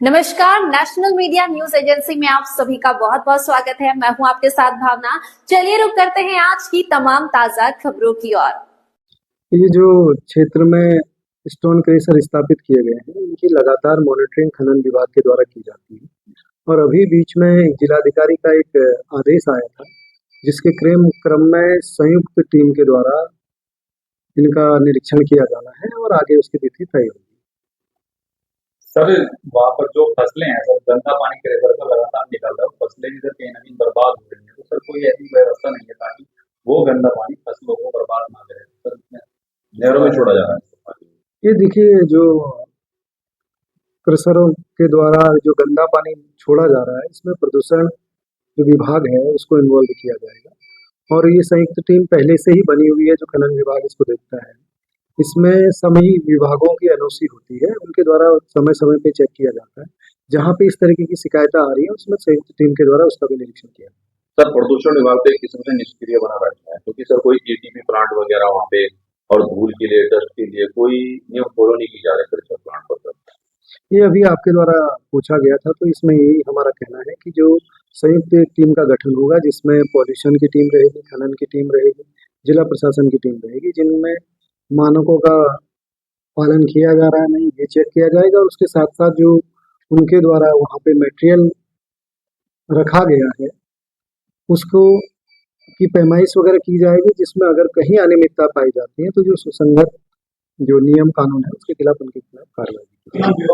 नमस्कार, national media news agency में आप सभी का बहुत बहुत स्वागत है। मैं हूं आपके साथ भावना। चलिए रुक करते हैं आज की तमाम ताजा खबरों की ओर। ये जो क्षेत्र में स्टोन क्रेशर स्थापित किए गए हैं, इनकी लगातार मॉनिटरिंग खनन विभाग के द्वारा की जाती है। और अभी बीच में जिलाधिकारी का एक आदेश आया था, जिसके क्रम में संयुक्त टीम के द्वारा इनका निरीक्षण किया जाना है और आगे उसकी तिथि तय होगी। सर, वहाँ पर जो फसलें हैं सर, गंदा पानी क्रेशर का लगातार निकल रहा है, फसलें भी सर कहीं ना कहीं बर्बाद हो रही है। तो सर कोई ऐसी व्यवस्था नहीं है ताकि वो गंदा पानी फसलों को बर्बाद ना करे। सर नहरों में छोड़ा जा रहा है। ये देखिए, जो क्रशरों के द्वारा जो गंदा पानी छोड़ा जा रहा है, इसमें प्रदूषण जो विभाग है उसको इन्वॉल्व किया जाएगा। और ये संयुक्त टीम पहले से ही बनी हुई है, जो खनन विभाग इसको देखता है। इसमें सभी विभागों की एनओसी होती है, उनके द्वारा समय समय पे चेक किया जाता है। जहाँ पे इस तरीके की शिकायतें आ रही है, उसमें संयुक्त टीम के द्वारा उसका भी निरीक्षण किया जाता है। सर प्रदूषण विभाग तो एक किस्म से निष्क्रिय बना बैठा है, क्योंकि सर कोई एटीपी प्लांट वगैरह वहाँ पे और धूल के लिए, डस्ट के लिए कोई नियम फॉलो नहीं की जा रहे क्रेशर प्लांट पर। सर ये अभी आपके द्वारा पूछा गया था, तो इसमें यही हमारा कहना है कि जो संयुक्त टीम का गठन होगा, जिसमें पॉल्यूशन की टीम रहेगी, खनन की टीम रहेगी, जिला प्रशासन की टीम रहेगी, जिनमें मानकों का पालन किया जा रहा है नहीं, ये चेक किया जाएगा। और उसके साथ साथ जो उनके द्वारा वहाँ पे मटेरियल रखा गया है, उसको की पैमाइश वगैरह की जाएगी, जिसमें अगर कहीं अनियमितता पाई जाती है तो जो सुसंगत जो नियम कानून है उसके खिलाफ उनके खिलाफ कार्रवाई की जाएगी।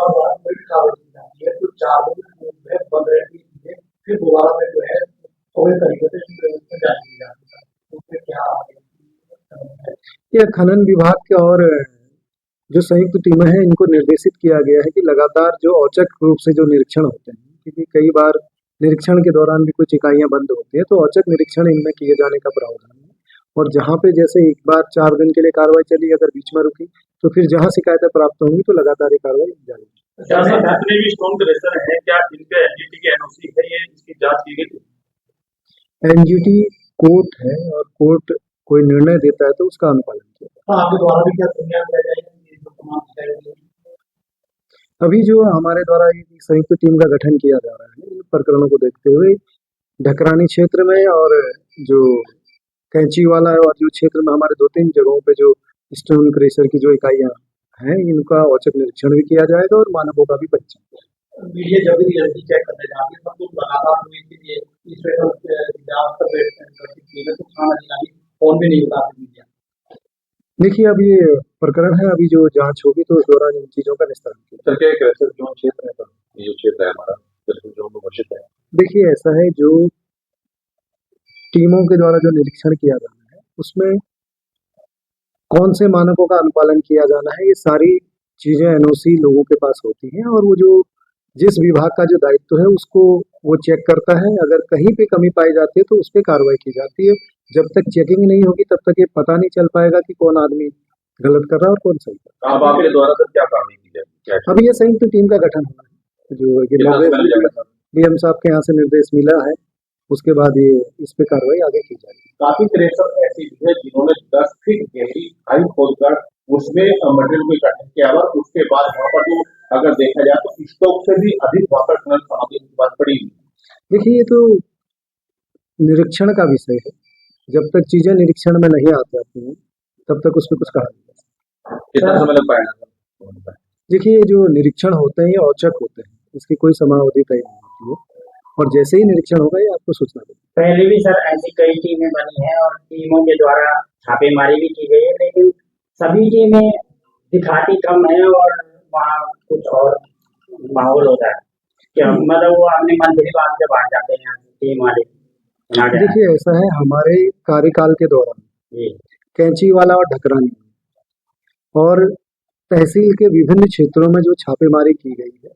यह खनन विभाग के और जो संयुक्त टीमें हैं, इनको निर्देशित किया गया है कि लगातार जो औचक रूप से जो निरीक्षण होते हैं, क्योंकि कई बार निरीक्षण के दौरान भी कुछ इकाइयां बंद होती है, तो औचक निरीक्षण इनमें किए जाने का प्रावधान है। और जहाँ पे जैसे एक बार 4 दिन के लिए कार्रवाई चली, अगर बीच में रुकी, तो फिर जहाँ शिकायतें प्राप्त होंगी तो लगातार ये कार्रवाई जारी जितने भी स्टोन क्रेशर है, क्या इनके एनजीटी की एनओसी है, ये इसकी जांच की गई? एनजीटी कोर्ट है और कोर्ट कोई निर्णय देता है तो उसका अनुपालन किया। अभी जो हमारे द्वारा संयुक्त टीम का गठन किया जा रहा है, इन प्रकरणों को देखते हुए ढकरानी क्षेत्र में और जो कैंची वाला और जो क्षेत्र में हमारे 2-3 जगहों पे जो स्टोन क्रेशर की जो इकाइयां हैं, इनका औचक निरीक्षण भी किया जाएगा और मानकों का भी परीक्षण। मीडिया जब भी रिजल्ट चेक करने जाती है, सब कुछ लगातार फोन भी नहीं उठाते मीडिया। देखिए, अब ये प्रकरण है, अभी जो जांच होगी तो उस दौरान इन चीजों का निस्तारण किया। सर क्या क्रेशर जोन क्षेत्र है सर, ये जो क्षेत्र है हमारा क्रेशर जोन में घोषित है? देखिए, ऐसा है, जो टीमों के द्वारा जो निरीक्षण किया जाना है, उसमें कौन से मानकों का अनुपालन किया जाना है, ये सारी चीजें एनओसी लोगों के पास होती हैं। और वो जो जिस विभाग का जो दायित्व है उसको वो चेक करता है। अगर कहीं पे कमी पाई जाती है तो उस पर कार्रवाई की जाती है। जब तक चेकिंग नहीं होगी तब तक ये पता नहीं चल पाएगा कि कौन आदमी गलत कर रहा है और कौन सही कर रहा है। अब आपके द्वारा सर क्या कार्रवाई की जाए? अभी ये संयुक्त टीम का गठन होना है, जो डीएम साहब के यहाँ से निर्देश मिला है, उसके बाद ये इस पे कार्रवाई आगे की जाएगी। काफी क्रेशर ऐसी भी है जिन्होंने 10 फीट गहरी खाई खोदकर उसमें मटेरियल को इकट्ठा किया और उसके बाद वहाँ पर जो अगर देखा जाए तो स्टॉक से भी अधिक वहाँ पर खनन सामग्री की बात पड़ी। देखिए, ये तो निरीक्षण का विषय है। जब तक चीजें निरीक्षण में नहीं आ जाती हैं तब तक उसमें कुछ कहा नहीं जा सकता। कितना समय लग पाएगा? देखिए, जो निरीक्षण होते हैं ये औचक होते हैं, इसकी कोई समावधि तय नहीं होती है, और जैसे ही निरीक्षण होगा ये आपको सूचना देंगे। पहले भी सर ऐसी कई टीमें बनी हैं और टीमों के द्वारा छापेमारी भी की गई है, लेकिन सभी टीमें दिखाती कम है और वहाँ कुछ और माहौल होता है। क्या मतलब वो अपने मन की बात से बाहर जाते हैं टीम वाले। देखिए, ऐसा है, हमारे कार्यकाल के दौरान कैंची वाला और ढकरानी और तहसील के विभिन्न क्षेत्रों में जो छापेमारी की गई है,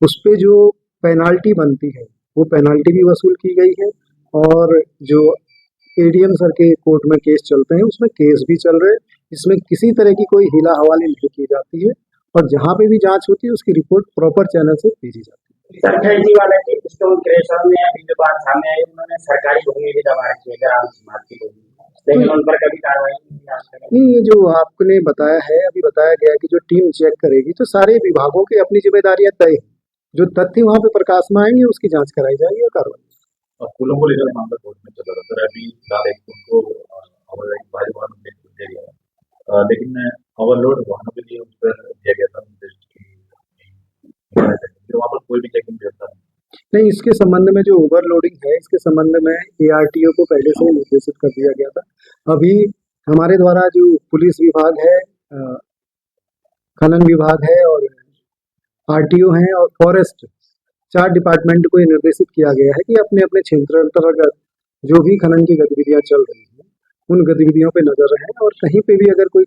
उस पे जो पेनाल्टी बनती है वो पेनाल्टी भी वसूल की गई है। और जो एडीएम सर के कोर्ट में केस चलते हैं उसमें केस भी चल रहे हैं। इसमें किसी तरह की कोई हिला हवाली नहीं की जाती है, और जहाँ पे भी जांच होती है उसकी रिपोर्ट प्रॉपर चैनल से भेजी जाती है। सर कैंची वाले के स्टोन क्रेशर में अभी जो बात सामने आई, उन्होंने सरकारी भूमि भी दबा रखी है, ग्राम समाज की भूमि, लेकिन उन पर कभी कार्रवाई नहीं। ये जो आपने बताया है, अभी बताया गया कि जो टीम चेक करेगी, तो सारे विभागों की अपनी जिम्मेदारियां तय है। जो तथ्य वहाँ पे प्रकाश में आएंगे उसकी जांच कराई जाएगी और कार्रवाई। और पुलों को लेकर मामला कोर्ट में चला रहा था। अभी फिलहाल एक उनको भारी वाहन दिया गया, लेकिन ओवरलोड वाहनों के लिए उस पर दिया गया था निर्देश कि वहाँ पर कोई भी चेकिंग व्यवस्था नहीं, इसके संबंध में जो ओवरलोडिंग है इसके संबंध में ARTO को पहले से ही निर्देशित कर दिया गया था। अभी हमारे द्वारा जो पुलिस विभाग है, खनन विभाग है और RTO है और फॉरेस्ट 4 डिपार्टमेंट को ये निर्देशित किया गया है कि अपने अपने क्षेत्र अंतर्गत जो भी खनन की गतिविधियां चल रही हैं उन गतिविधियों पे नजर रखें और कहीं पे भी अगर कोई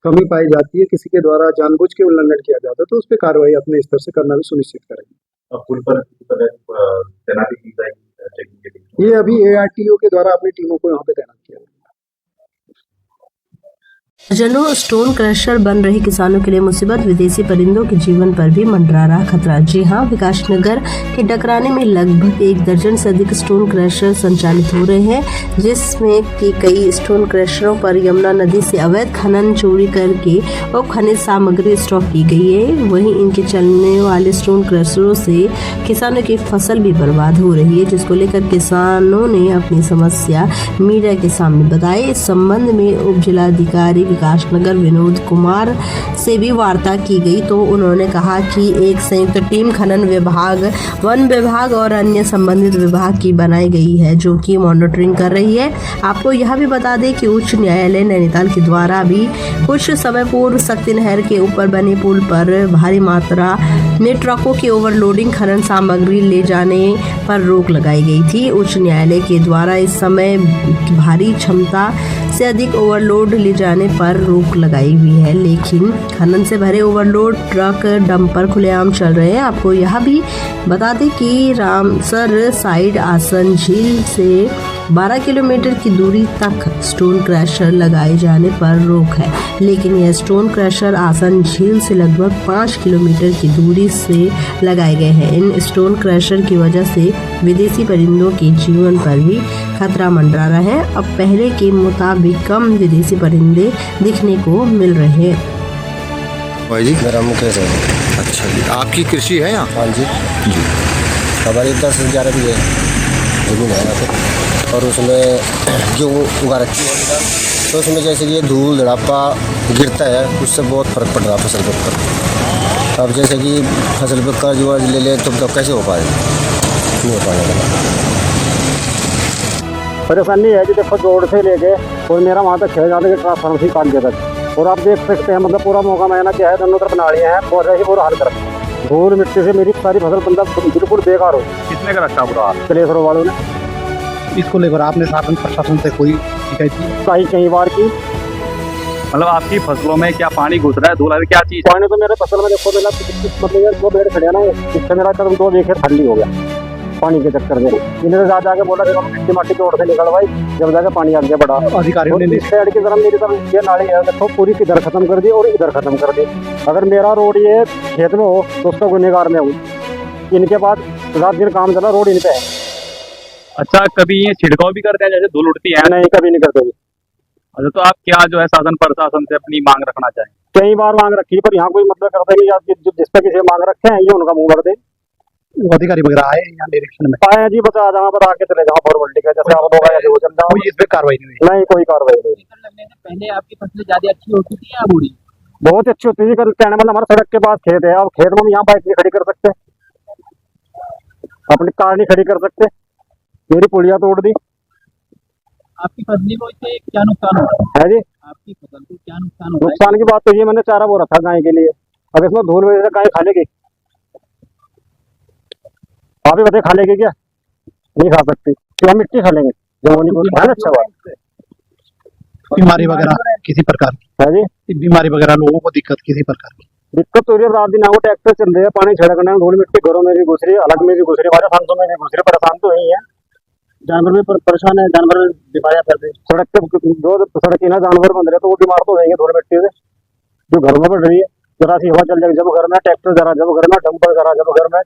कमी पाई जाती है, किसी के द्वारा जानबूझ के उल्लंघन किया जाता है तो उस पर कार्रवाई अपने स्तर से करना भी सुनिश्चित करेंगे। और पुल पर तैनाती की जाएगी चेकिंग के लिए। ये अभी ARTO के द्वारा अपनी टीमों को यहाँ पे तैनात किया गया। दर्जनों स्टोन क्रशर बन रहे किसानों के लिए मुसीबत, विदेशी परिंदों के जीवन पर भी मंडरा रहा खतरा। जी हां, विकासनगर के डकराने में लगभग 1 दर्जन से अधिक स्टोन क्रशर संचालित हो रहे हैं, जिसमें कि कई स्टोन क्रशरों पर यमुना नदी से अवैध खनन चोरी करके और खनिज सामग्री स्टॉक की गई है। वहीं इनके चलने वाले स्टोन क्रशरों से किसानों की फसल भी बर्बाद हो रही है, जिसको लेकर किसानों ने अपनी समस्या मीडिया के सामने बताई। इस संबंध में उप जिलाधिकारी विकासनगर विनोद कुमार से भी वार्ता की गई तो उन्होंने कहा कि एक संयुक्त टीम खनन विभाग, वन विभाग और अन्य संबंधित विभाग की बनाई गई है जो कि मॉनिटरिंग कर रही है। आपको यह भी बता दें कि उच्च न्यायालय नैनीताल के द्वारा भी कुछ समय पूर्व शक्ति नहर के ऊपर बने पुल पर भारी मात्रा में ट्रकों की ओवरलोडिंग खनन सामग्री ले जाने पर रोक लगाई गई थी। उच्च न्यायालय के द्वारा इस समय भारी क्षमता से अधिक ओवरलोड ले जाने पर रोक लगाई हुई है, लेकिन खनन से भरे ओवरलोड ट्रक डंपर खुलेआम चल रहे हैं। आपको यह भी बता दें कि रामसर साइड आसन झील से 12 किलोमीटर की दूरी तक स्टोन क्रशर लगाए जाने पर रोक है, लेकिन यह स्टोन क्रशर आसन झील से लगभग 5 किलोमीटर की दूरी से लगाए गए हैं। इन स्टोन क्रशर की वजह से विदेशी परिंदों के जीवन पर भी खतरा मंडरा रहा है। अब पहले के मुताबिक कम विदेशी परिंदे दिखने को मिल रहे हैं। भाई जी, मेरा मुकेश है। अच्छा जी, आपकी कृषि है यहाँ? हाँ जी, हमारी 10-11 बीघे जमीन है यहाँ पे और उसमें जो उगा रखी है तो उसमें जैसे कि ये धूल धड़ापा गिरता है उससे बहुत फर्क पड़ रहा है फसल के ऊपर। अब जैसे कि फसल पे कर्ज वर्ज ले ले तो कैसे हो पाए, नहीं हो पाएगा। परेशानी है कि देखो जोड़ से लेके और मेरा वहाँ तक 6 जाने के ट्रांसफार्मर से काट गया तक, और आप देख सकते हैं मतलब पूरा मौका मैंने क्या है दोनों तरफ नालियाँ हैं और रही पूरा हाल कर धूल मिट्टी से मेरी सारी फसल बंदा बिल्कुल बेकार हो। कितने का रखा बुरा हाल? कलेसरों वालों ने इसको लेकर आपने शासन प्रशासन से कोई शिकायत की? कई बार की। मतलब आपकी फसलों में क्या पानी घुस रहा है, धूल है, क्या चीज? पानी तो मेरे फसल में देखो मेरा मतलब यार 2 पेड़ खड़े ना, इससे मेरा कदम 2 बीघे खाली हो गया पानी के चक्कर में। इन्होंने जाके बोला मिट्टी माटी जोड़ से निकलवाई, जब जाके पानी आगे बढ़ा। अधिकारियों ने इस साइड की तरफ मेरी तरफ ये नाली है देखो पूरी इधर खत्म कर दी और इधर खत्म कर दी। अगर मेरा रोड ये खेत में हो तो उसका गुनहगार में हूँ। इनके बाद रात दिन काम चला, रोड इन पे है। अच्छा, कभी ये छिड़काव भी करते हैं जैसे धूल उड़ती है? नहीं, कभी नहीं करते। अच्छा, तो आप क्या जो है शासन प्रशासन से अपनी मांग रखना चाहें? कई बार मांग रखी पर यहाँ कोई मतलब करता नहीं, जिस पर किसी मांग रखे हैं ये उनका मुंह भर दे। अधिकारी वगैरह आए यहाँ डायरेक्शन में? आए जी, बता जहाँ पर आके चले जाओ फॉर्मेलिटी का, जैसे आप लोग आए वो चल जाओ। इस पे कार्रवाई नहीं हुई? नहीं, कोई कार्रवाई नहीं। लगने से पहले आपकी फसलें ज्यादा अच्छी होती थी या बुरी? बहुत अच्छी होती थी। कल कहने मतलब हमारे सड़क के पास खेत है और खेत में हम यहाँ बाइक नहीं खड़ी कर सकते, अपनी कार नहीं खड़ी कर सकते, मेरी पुलिया तोड़ दी। आपकी फसलों को इससे क्या नुकसान हुआ है जी? आपकी फसल को क्या नुकसान हुआ? नुकसान की बात तो ये मैंने चारा बो रखा गाय के लिए, अब इसमें धूल वजह से गाय खा लेगी? आप ही बताइए, खा लेगी क्या? नहीं खा सकती, तो हम मिट्टी खा लेंगे जब वो नहीं ध्यान। अच्छा हुआ बीमारी वगैरह किसी प्रकार की? है जी, बीमारी वगैरह लोगों को दिक्कत किसी प्रकार की? दिक्कत तो ये रात दिन आपको ट्रैक्टर चल रहे हैं, पानी छिड़कने में धूल मिट्टी घरों में भी घुस रही है, अलग में भी घुस रही है, बाजार सांसों में भी घुस रही है। परेशान तो यही है, जानवर भी परेशान है, जानवर बीमारियां फैल रही है। सड़क पे जो सड़क ना जानवर बन रहे तो वो बीमार तो होंगे धूल मिट्टी से, जो घर में बढ़ रही है। जरा सी हवा चल जाएगी जब घर में ट्रैक्टर, जरा जब घर में डंपर, जरा जब घर में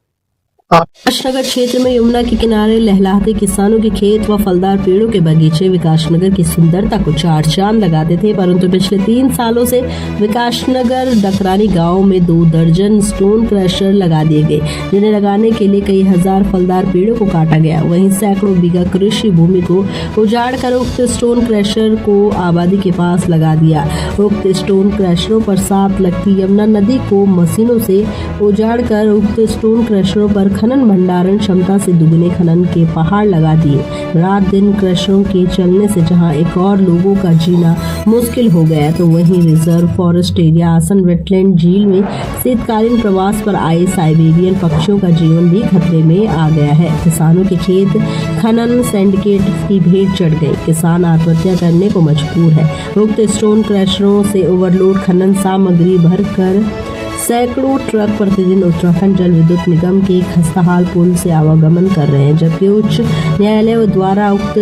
विकासनगर क्षेत्र में यमुना के किनारे लहलहाते किसानों के खेत व फलदार पेड़ों के बगीचे विकासनगर की सुंदरता को चार चांद लगाते थे, परंतु पिछले 3 सालों से विकासनगर डकरानी गांव में 2 दर्जन स्टोन क्रशर लगा दिए गए, जिन्हें लगाने के लिए कई हजार फलदार पेड़ों को काटा गया। वहीं सैकड़ों बीघा कृषि भूमि को उजाड़ कर उक्त स्टोन क्रशर को आबादी के पास लगा दिया। उक्त स्टोन क्रशरों पर साथ लगती यमुना नदी को मशीनों से उजाड़ कर उक्त स्टोन क्रशरों पर खनन भंडारण क्षमता से दुगने खनन के पहाड़ लगा दिए। रात दिन क्रशरों के चलने से जहां एक और लोगों का जीना मुश्किल हो गया, तो वहीं रिजर्व फॉरेस्ट एरिया आसन वेटलैंड झील में शीतकालीन प्रवास पर आए साइबेरियन पक्षियों का जीवन भी खतरे में आ गया है। किसानों के खेत खनन सिंडिकेट की भेंट चढ़ गई, किसान आत्महत्या करने को मजबूर है। उक्त स्टोन क्रशरों से ओवरलोड खनन सामग्री भरकर सैकड़ों ट्रक प्रतिदिन उत्तराखंड जल विद्युत निगम के खस्ताहाल पुल से आवागमन कर रहे हैं, जबकि उच्च न्यायालय द्वारा उक्त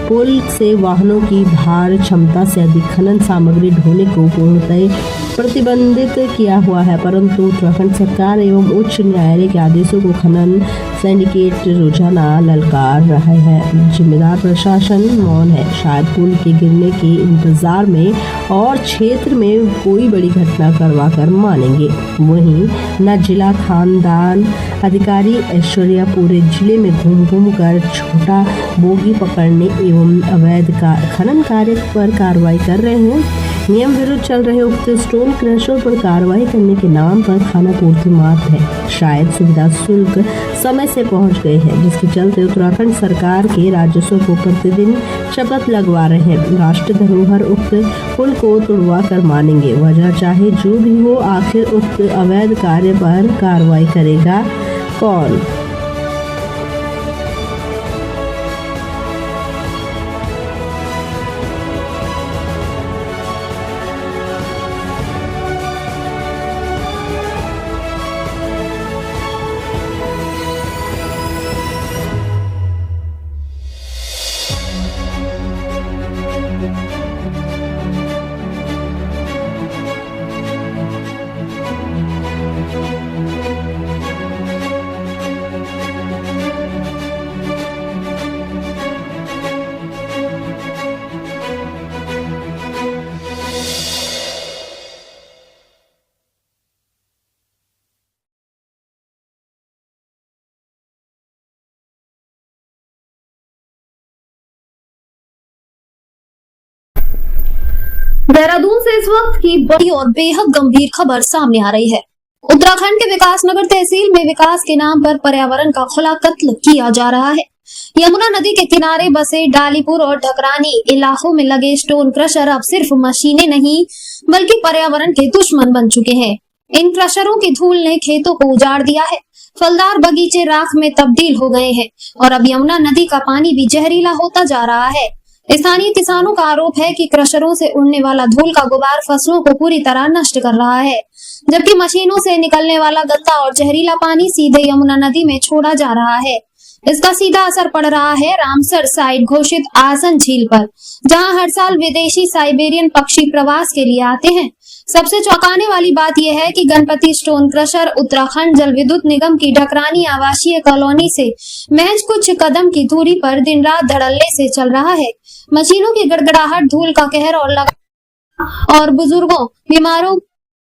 पुल से वाहनों की भार क्षमता से अधिक खनन सामग्री ढोने को पूर्णतः प्रतिबंधित किया हुआ है, परंतु उत्तराखंड सरकार एवं उच्च न्यायालय के आदेशों को खनन सिंडिकेट रोजाना ललकार रहा है। जिम्मेदार प्रशासन मौन है, शायद पुल के गिरने के इंतजार में और क्षेत्र में कोई बड़ी घटना करवा कर मानेंगे। वहीं न जिला खानदान अधिकारी ऐश्वर्या पूरे जिले में घूम कर छोटा बोगी पकड़ने एवं अवैध खनन कार्य पर कार्रवाई कर रहे हैं। नियम विरुद्ध चल रहे उक्त स्टोन क्रशर पर कार्रवाई करने के नाम पर खानापूर्ति मात्र है। शायद सुविधा शुल्क समय से पहुंच गए हैं, जिसके चलते उत्तराखंड सरकार के राजस्व को प्रतिदिन शपथ लगवा रहे हैं। राष्ट्र धरोहर उक्त पुल को तोड़वा कर मानेंगे। वजह चाहे जो भी हो, आखिर उक्त अवैध कार्य पर कार्रवाई करेगा कौन? देहरादून से इस वक्त की बड़ी और बेहद गंभीर खबर सामने आ रही है। उत्तराखंड के विकासनगर तहसील में विकास के नाम पर पर्यावरण का खुला कत्ल किया जा रहा है। यमुना नदी के किनारे बसे डालीपुर और ढकरानी इलाकों में लगे स्टोन क्रशर अब सिर्फ मशीनें नहीं बल्कि पर्यावरण के दुश्मन बन चुके हैं। इन क्रशरों की धूल ने खेतों को उजाड़ दिया है, फलदार बगीचे राख में तब्दील हो गए हैं और अब यमुना नदी का पानी भी जहरीला होता जा रहा है। स्थानीय किसानों का आरोप है कि क्रशरों से उड़ने वाला धूल का गुबार फसलों को पूरी तरह नष्ट कर रहा है, जबकि मशीनों से निकलने वाला गंदा और जहरीला पानी सीधे यमुना नदी में छोड़ा जा रहा है। इसका सीधा असर पड़ रहा है रामसर साइट घोषित आसन झील पर, जहां हर साल विदेशी साइबेरियन पक्षी प्रवास के लिए आते हैं। सबसे चौंकाने वाली बात यह है कि गणपति स्टोन क्रशर उत्तराखंड जल विद्युत निगम की ढकरानी आवासीय कॉलोनी से महज कुछ कदम की दूरी पर दिन रात धड़ल्ले से चल रहा है। मशीनों की गड़गड़ाहट, धूल का कहर और बुजुर्गों, बीमारों,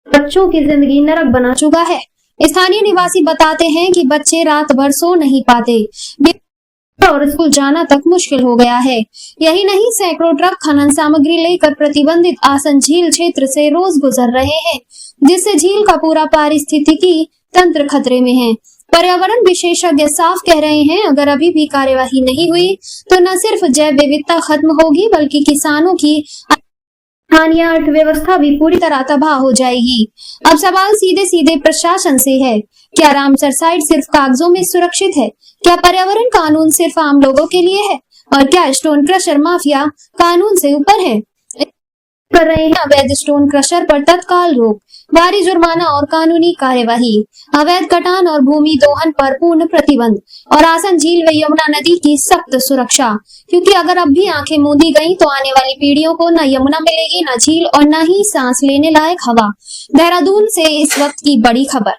बच्चों की जिंदगी नरक बना चुका है। स्थानीय निवासी बताते हैं कि बच्चे रात भर सो नहीं पाते और स्कूल जाना तक मुश्किल हो गया है। यही नहीं, सैकड़ों ट्रक खनन सामग्री लेकर प्रतिबंधित आसन झील क्षेत्र से रोज गुजर रहे हैं, जिससे झील का पूरा पारिस्थितिकी तंत्र खतरे में है। पर्यावरण विशेषज्ञ साफ कह रहे हैं, अगर अभी भी कार्यवाही नहीं हुई तो न सिर्फ जैव विविधता खत्म होगी बल्कि किसानों की स्थानीय अर्थव्यवस्था भी पूरी तरह तबाह हो जाएगी। अब सवाल सीधे सीधे प्रशासन से है, क्या रामसर साइट सिर्फ कागजों में सुरक्षित है? क्या पर्यावरण कानून सिर्फ आम लोगों के लिए है? और क्या स्टोन क्रशर माफिया कानून से ऊपर है? कर रहे हैं अवैध स्टोन क्रशर पर तत्काल रोक, भारी जुर्माना और कानूनी कार्यवाही, अवैध कटान और भूमि दोहन पर पूर्ण प्रतिबंध और आसन झील व यमुना नदी की सख्त सुरक्षा। क्योंकि अगर अब भी आंखें मूंदी गईं तो आने वाली पीढ़ियों को न यमुना मिलेगी, न झील और न ही सांस लेने लायक हवा। देहरादून से इस वक्त की बड़ी खबर।